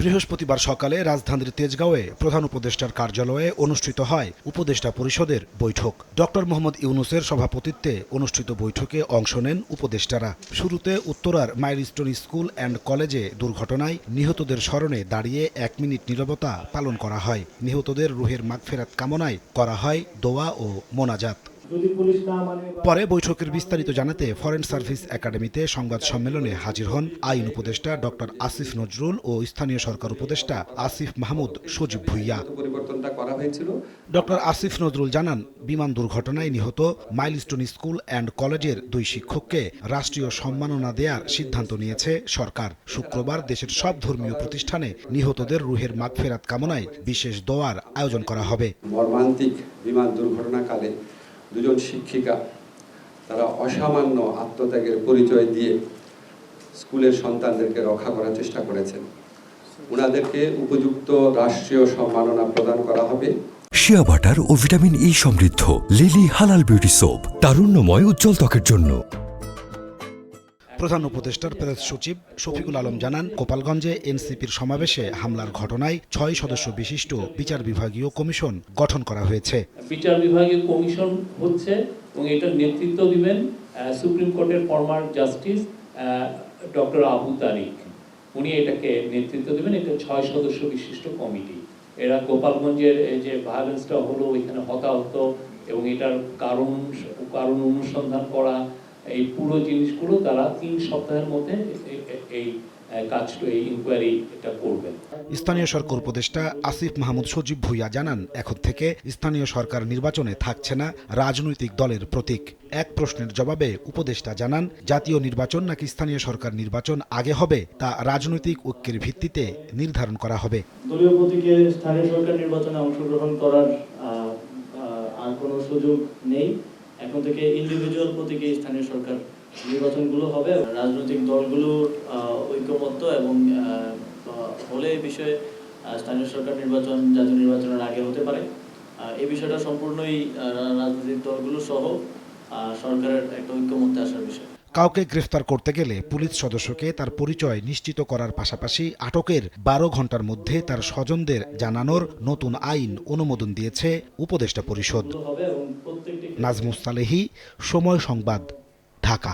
বৃহস্পতিবার সকালে রাজধানীর তেজগাঁওয়ে প্রধান উপদেষ্টার কার্যালয়ে অনুষ্ঠিত হয় উপদেষ্টা পরিষদের বৈঠক। ডক্টর মোহাম্মদ ইউনূসের সভাপতিত্বে অনুষ্ঠিত বৈঠকে অংশ নেন উপদেষ্টারা। শুরুতে উত্তরার মাইলস্টোন স্কুল অ্যান্ড কলেজে দুর্ঘটনায় নিহতদের স্মরণে দাঁড়িয়ে 1 মিনিট নীরবতা পালন করা হয়। নিহতদের রুহের মাগফিরাত কামনায় করা হয় দোয়া ও মোনাজাত। পরে বৈঠকের বিস্তারিত জানাতে ফরেন সার্ভিস একাডেমিতে সংবাদ সম্মেলনে হাজির হন আইন উপদেষ্টা ডক্টর আসিফ নজরুল ও স্থানীয় সরকার উপদেষ্টা আসিফ মাহমুদ সজীব ভুইয়া। ডক্টর আসিফ নজরুল জানান, বিমান দুর্ঘটনায় নিহত মাইলস্টোন স্কুল অ্যান্ড কলেজের 2 শিক্ষককে রাষ্ট্রীয় সম্মাননা দেওয়ার সিদ্ধান্ত নিয়েছে সরকার। শুক্রবার দেশের সব ধর্মীয় প্রতিষ্ঠানে নিহতদের রুহের মাগফিরাত কামনায় বিশেষ দোয়ার আয়োজন করা হবে। মর্মান্তিক বিমান দুর্ঘটনাকালে 2 শিক্ষিকা তারা অসামান্য আত্মত্যাগের পরিচয় দিয়ে স্কুলের সন্তানদেরকে রক্ষা করার চেষ্টা করেছেন। ওনাদেরকে উপযুক্ত রাষ্ট্রীয় সম্মাননা প্রদান করা হবে। শিয়া বাটার ও ভিটামিন ই সমৃদ্ধ লিলি হালাল বিউটি সোপ, তারুণ্যময় উজ্জ্বল ত্বকের জন্য। প্রধান উপদেষ্টার প্রেস সচিব শফিকুল আলম জানান, গোপালগঞ্জে এনসিপির সমাবেশে হামলার ঘটনায় 6 সদস্য বিশিষ্ট বিচার বিভাগীয় কমিশন গঠন করা হয়েছে। বিচার বিভাগীয় কমিশন হচ্ছে এবং এটার নেতৃত্ব দিবেন সুপ্রিম কোর্টের ফরমার জাস্টিস ডক্টর আবু তারিক। উনি এটাকে নেতৃত্ব দিবেন। এটা 6 সদস্য বিশিষ্ট কমিটি। এরা গোপালগঞ্জের যে ভায়োলেন্সটা হলো, এখানে হতাহত এবং এটার কারণ অনুসন্ধান করা, এই পুরো জিনিসগুলো তারা 3 সপ্তাহের মধ্যে এই কাজটা, এই ইনকোয়ারি এটা করবেন। স্থানীয় সরকার উপদেষ্টা আসিফ মাহমুদ সজীব ভুইয়া জানান, এখন থেকে স্থানীয় সরকার নির্বাচনে থাকছে না রাজনৈতিক দলের প্রতীক। এক প্রশ্নের জবাবে উপদেষ্টা জানান, জাতীয় নির্বাচন নাকি স্থানীয় সরকার নির্বাচন আগে হবে তা রাজনৈতিক ঐক্যের ভিত্তিতে নির্ধারণ করা হবে। দলীয় প্রতীকে স্থানীয় সরকার নির্বাচনে অংশগ্রহণ করার আর কোনো সুযোগ নেই। এখন থেকে ইন্ডিভিজুয়াল প্রতীকে স্থানীয় সরকার নির্বাচনগুলো হবে। রাজনৈতিক দলগুলোর ঐক্যবদ্ধ এবং হলে এই বিষয়ে স্থানীয় সরকার নির্বাচন জাতীয় নির্বাচনের আগে হতে পারে। এই বিষয়টা সম্পূর্ণই রাজনৈতিক দলগুলো সহ সরকারের একটা ঐক্যমত্যে আসার বিষয়। কাউকে গ্রেফতার করতে গেলে পুলিশ সদস্যকে তার পরিচয় নিশ্চিত করার পাশাপাশি আটকের 12 ঘন্টার মধ্যে তার স্বজনদের জানানোর নতুন আইন অনুমোদন দিয়েছে উপদেষ্টা পরিষদ। নাজমুস সালেহী, সময় সংবাদ, ঢাকা।